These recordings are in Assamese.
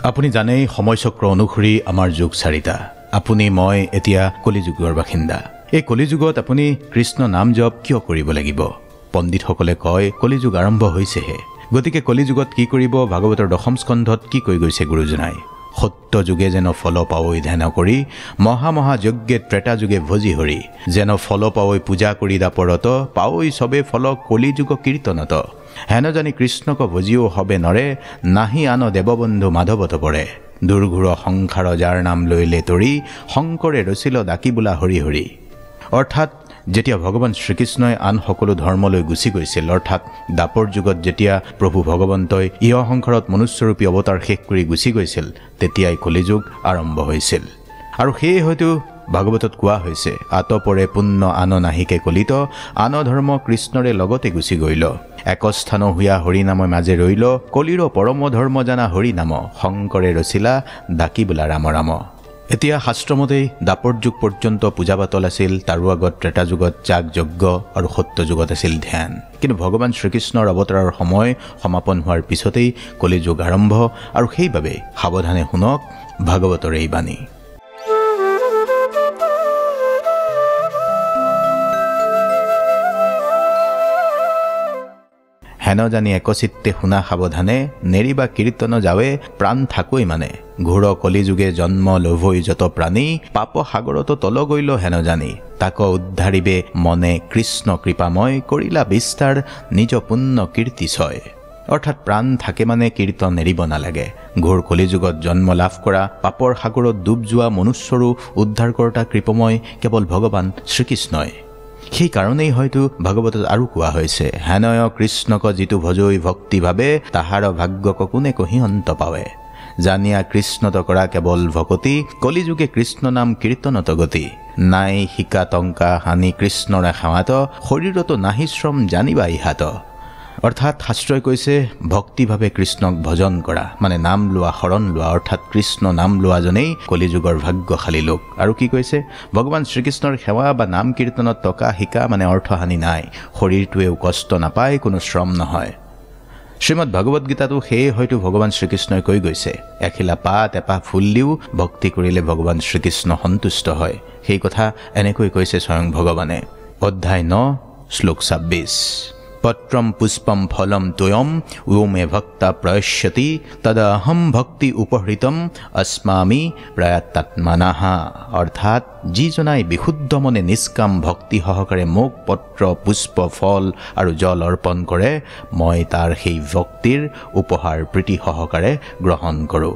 আপুনি জানেই সময়চক্ৰ অনুসৰি আমাৰ যুগ চাৰিটা। আপুনি মই এতিয়া কলিযুগৰ বাসিন্দা। এই কলিযুগত আপুনি কৃষ্ণ নাম জপ কিয় কৰিব লাগিব? পণ্ডিতসকলে কয় কলিযুগ আৰম্ভ হৈছেহে। গতিকে কলিযুগত কি কৰিব? ভাগৱতৰ 10ম স্কন্ধত কি কৈ গৈছে গুৰুজনাই? সত্য যুগে যেন ফল পাৱৈ ধ্যান কৰি, মহা যজ্ঞে ত্ৰেতা যুগে ভজি হৰি, যেন ফল পাৱৈ পূজা কৰি দাপৰত, পাৱৈ সবে ফল কলিযুগ কীৰ্তনত। হেন জানি কৃষ্ণক ভজিও হবে নৰে, নাহি আন দেৱবন্ধু মাধৱত পৰে। দুৰ্ঘুৰ সংসাৰ যাৰ নাম লৈলে তৰি, শংকৰে ৰচিল ডাকি বোলা হৰি হৰি। অৰ্থাৎ যেতিয়া ভগৱান শ্ৰীকৃষ্ণই আন সকলো ধৰ্মলৈ গুচি গৈছিল, অৰ্থাৎ দাপৰ যুগত যেতিয়া প্ৰভু ভগৱন্তই ইহ সংসাৰত মনুষ্যৰূপী অৱতাৰ শেষ কৰি গুচি গৈছিল, তেতিয়াই কলিযুগ আৰম্ভ হৈছিল। আৰু সেয়ে হয়তো ভাগৱতত কোৱা হৈছে, আতপৰে পুণ্য আন নাহিকে কলিত, আন ধৰ্ম কৃষ্ণৰে লগতে গুচি গৈল। একস্থান হুয়া হৰি নাম মাজে ৰৈল, কলিৰ পৰম ধৰ্ম জানা হৰি নাম, শংকৰে ৰচিলা ডাকি বোলা ৰাম ৰাম। এতিয়া শাস্ত্ৰমতেই দাপৰ যুগ পৰ্যন্ত পূজা পাতল আছিল, তাৰো আগত ত্ৰেতা যুগত যাগ যজ্ঞ আৰু সত্য যুগত আছিল ধ্যান। কিন্তু ভগৱান শ্ৰীকৃষ্ণৰ অৱতাৰৰ সময় সমাপন হোৱাৰ পিছতেই কলিযুগ আৰম্ভ, আৰু সেইবাবে সাৱধানে শুনক ভাগৱতৰ এই বাণী। হেন জানি একচিত্তে শুনা সাৱধানে, নেৰিবা কীৰ্তন যাৱে প্ৰাণ থাকৈ মানে। ঘোৰ কলিযুগে জন্ম লভৈ যত প্ৰাণী, পাপ সাগৰত তল গৈল হেন জানি। তাক উদ্ধাৰিবে মনে কৃষ্ণ কৃপাময়, কৰিলা বিস্তাৰ নিজ পুণ্য কীৰ্তি ছয়। অৰ্থাৎ প্ৰাণ থাকে মানে কীৰ্তন এৰিব নালাগে। ঘোৰ কলিযুগত জন্ম লাভ কৰা, পাপৰ সাগৰত ডুব যোৱা মনুষ্যৰো উদ্ধাৰকৰ্তা কৃপময় কেৱল ভগৱান শ্ৰীকৃষ্ণই। সেই কাৰণেই হয়তো ভাগৱতত আৰু কোৱা হৈছে, হেনয় কৃষ্ণক যিটো ভজৈ ভক্তি ভাবে, তাহাৰ ভাগ্যক কোনে কহি অন্ত পাৱে। জানিয়া কৃষ্ণত কৰা কেৱল ভকতি, কলিযুগে কৃষ্ণ নাম কীৰ্তনত গতি। নাই শিকা টংকা হানি কৃষ্ণৰে সেৱাত, শৰীৰতো নাহি শ্ৰম জানিবা ইহাত। অৰ্থাৎ শাস্ত্ৰই কৈছে ভক্তিভাৱে কৃষ্ণক ভজন কৰা, মানে নাম লোৱা, শৰণ লোৱা, অৰ্থাৎ কৃষ্ণ নাম লোৱাজনেই কলিযুগৰ ভাগ্যশালী লোক। আৰু কি কৈছে? ভগৱান শ্ৰীকৃষ্ণৰ সেৱা বা নাম কীৰ্তনত টকা শিকা মানে অৰ্থহানি নাই, শৰীৰটোৱেও কষ্ট নাপায়, কোনো শ্ৰম নহয়। শ্ৰীমদ ভাগৱত গীতাতো সেয়ে হয়তো ভগৱান শ্ৰীকৃষ্ণই কৈ গৈছে, এখিলা পাত এপাহ ফুল দিও ভক্তি কৰিলে ভগৱান শ্ৰীকৃষ্ণ সন্তুষ্ট হয়। সেই কথা এনেকৈ কৈছে স্বয়ং ভগৱানে। অধ্যায় 9 শ্লোক 26। পত্ৰম পুষ্পম ফলম তোয়ম ও মে ভক্তা প্ৰয়শ্যতি, তদহম ভক্তি উপহৃতম अस्माমি প্ৰয়াতাত্মনাহা। অৰ্থাৎ যিজনাই বিশুদ্ধ মনে নিষ্কাম ভক্তি সহকাৰে মোক পত্ৰ পুষ্প ফল আৰু জল অৰ্পণ কৰে, মই তাৰ সেই ভক্তিৰ উপহাৰ প্ৰীতি সহকাৰে গ্ৰহণ কৰোঁ।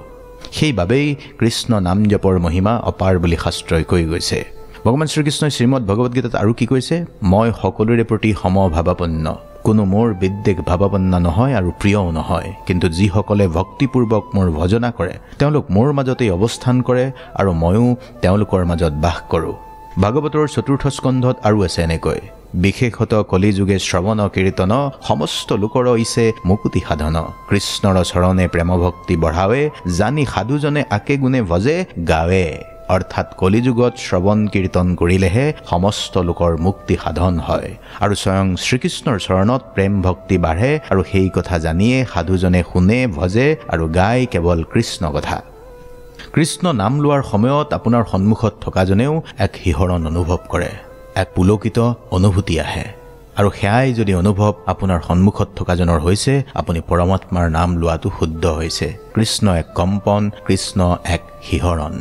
সেইবাবেই কৃষ্ণ নাম জপৰ মহিমা অপাৰ বুলি শাস্ত্ৰই কৈ গৈছে। ভগৱান শ্ৰীকৃষ্ণই শ্ৰীমদ ভগৱত গীতাত আৰু কি কৈছে? মই সকলোৰে প্ৰতি সমভাৱাপন্ন, কোনো মোৰ বিদ্বেগ ভাৱাপন্ন নহয় আৰু প্ৰিয়ও নহয়। কিন্তু যিসকলে ভক্তিপূৰ্বক মোৰ ভজনা কৰে, তেওঁলোক মোৰ মাজতেই অৱস্থান কৰে আৰু ময়ো তেওঁলোকৰ মাজত বাস কৰোঁ। ভাগৱতৰ 4ৰ্থ স্কন্ধত আৰু আছে এনেকৈ, বিশেষত কলিযুগে শ্ৰৱণ কীৰ্তন, সমস্ত লোকৰ ইছে মুকুতি সাধন। কৃষ্ণৰ চৰণে প্ৰেম ভক্তি বঢ়াৱে, জানি সাধুজনে আকে গুণে ভজে গাৱে। অৰ্থাৎ কলিযুগত শ্ৰৱণ কীৰ্তন কৰিলেহে সমস্ত লোকৰ মুক্তি সাধন হয়, আৰু স্বয়ং শ্ৰীকৃষ্ণৰ চৰণত প্ৰেম ভক্তি বাঢ়ে, আৰু সেই কথা জানিয়ে সাধুজনে শুনে, ভজে আৰু গায় কেৱল কৃষ্ণ কথা। কৃষ্ণ নাম লোৱাৰ সময়ত আপোনাৰ সন্মুখত থকাজনেও এক শিহৰণ অনুভৱ কৰে, এক পুলকিত অনুভূতি আহে। আৰু সেয়াই যদি অনুভৱ আপোনাৰ সন্মুখত থকাজনৰ হৈছে, আপুনি পৰমাত্মাৰ নাম লোৱাটো শুদ্ধ হৈছে। কৃষ্ণ এক কম্পন, কৃষ্ণ এক শিহৰণ।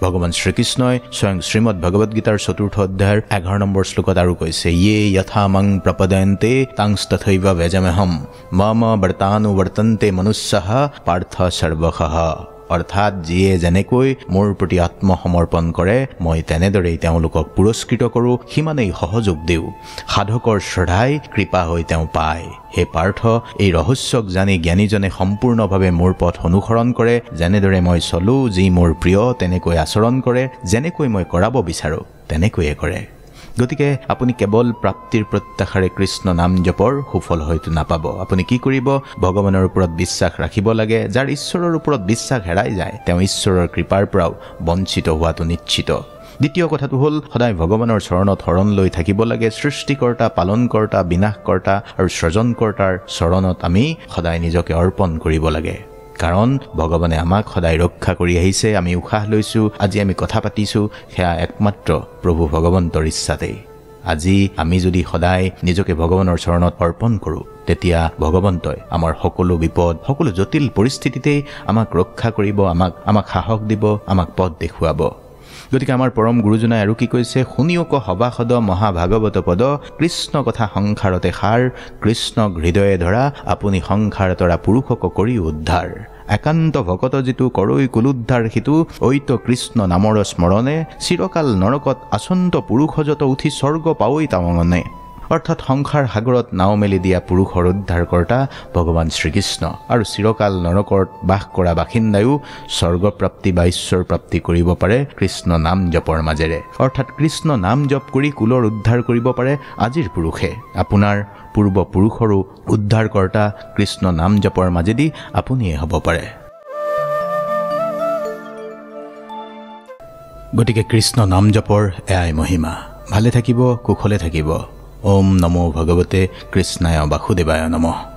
ভগৱান শ্ৰীকৃষ্ণই স্বয়ং শ্ৰীমদ ভগৱত গীতাৰ 4ৰ্থ অধ্যায়ৰ 11 নম্বৰ শ্লোকত আৰু কৈছে, ইয়ে যথা মং প্ৰপদন্তে তাংস্তথৈব বেজমেহম, মম বৰ্তানুবৰ্তন্তে মনুষ্যঃ পাৰ্থ সৰ্বশঃ। অৰ্থাৎ যিয়ে যেনেকৈ মোৰ প্ৰতি আত্মসমৰ্পণ কৰে, মই তেনেদৰেই তেওঁলোকক পুৰস্কৃত কৰোঁ, সিমানেই সহযোগ দিওঁ। সাধকৰ শ্ৰদ্ধাই কৃপা হৈ তেওঁ পায়। হে পাৰ্থ, এই ৰহস্যক জানি জ্ঞানীজনে সম্পূৰ্ণভাৱে মোৰ পথ অনুসৰণ কৰে। যেনেদৰে মই চলোঁ, যি মোৰ প্ৰিয় তেনেকৈ আচৰণ কৰে, যেনেকৈ মই কৰাব বিচাৰোঁ তেনেকৈয়ে কৰে। গতিকে আপুনি কেৱল প্ৰাপ্তিৰ প্ৰত্যাশাৰে কৃষ্ণ নাম জপৰ সুফল হয়তো নাপাব। আপুনি কি কৰিব? ভগৱানৰ ওপৰত বিশ্বাস ৰাখিব লাগে। যাৰ ঈশ্বৰৰ ওপৰত বিশ্বাস হেৰাই যায়, তেওঁ ঈশ্বৰৰ কৃপাৰ পৰাও বঞ্চিত হোৱাটো নিশ্চিত। দ্বিতীয় কথাটো হ'ল, সদায় ভগৱানৰ চৰণত শৰণ লৈ থাকিব লাগে। সৃষ্টিকৰ্তা, পালনকৰ্তা, বিনাশকৰ্তা আৰু সৃজনকৰ্তাৰ চৰণত আমি সদায় নিজকে অৰ্পণ কৰিব লাগে। কাৰণ ভগৱানে আমাক সদায় ৰক্ষা কৰি আহিছে। আমি উশাহ লৈছোঁ, আজি আমি কথা পাতিছোঁ, সেয়া একমাত্ৰ প্ৰভু ভগৱন্তৰ ইচ্ছাতেই। আজি আমি যদি সদায় নিজকে ভগৱানৰ চৰণত অৰ্পণ কৰোঁ, তেতিয়া ভগৱন্তই আমাৰ সকলো বিপদ, সকলো জটিল পৰিস্থিতিতেই আমাক ৰক্ষা কৰিব, আমাক সাহস দিব, আমাক পথ দেখুৱাব। গতিকে আমাৰ পৰম গুৰুজনাই আৰু কি কৈছে, শুনিওক সবাসদ মহাভাগৱত পদ, কৃষ্ণ কথা সংসাৰতে সাৰ, কৃষ্ণক হৃদয়ে ধৰা, আপুনি সংসাৰ তৰা পুৰুষক কৰি উদ্ধাৰ। একান্ত ভকত যিটো কৰৈ কুলোদ্ধাৰ সিটো, ঐত কৃষ্ণ নামৰ স্মৰণে, চিৰকাল নৰকত আচন্ত পুৰুষ যত উঠি স্বৰ্গ পাৱৈ তাৱঙনে। অৰ্থাৎ সংসাৰ সাগৰত নাও মেলি দিয়া পুৰুষৰ উদ্ধাৰকৰ্তা ভগৱান শ্ৰীকৃষ্ণ, আৰু চিৰকাল নৰকত বাস কৰা বাসিন্দায়ো স্বৰ্গপ্ৰাপ্তি বা ঈশ্বৰ প্ৰাপ্তি কৰিব পাৰে কৃষ্ণ নাম জপৰ মাজেৰে। অৰ্থাৎ কৃষ্ণ নাম জপ কৰি কুলৰ উদ্ধাৰ কৰিব পাৰে আজিৰ পুৰুষে। আপোনাৰ পূৰ্বপুৰুষৰো উদ্ধাৰকৰ্তা কৃষ্ণ নাম জপৰ মাজেদি আপুনিয়ে হ'ব পাৰে। গতিকে কৃষ্ণ নাম জপৰ এয়াই মহিমা। ভালে থাকিব, কুশলে থাকিব। ওম নমো ভগৱতে কৃষ্ণায় বাসুদেৱায় নমঃ।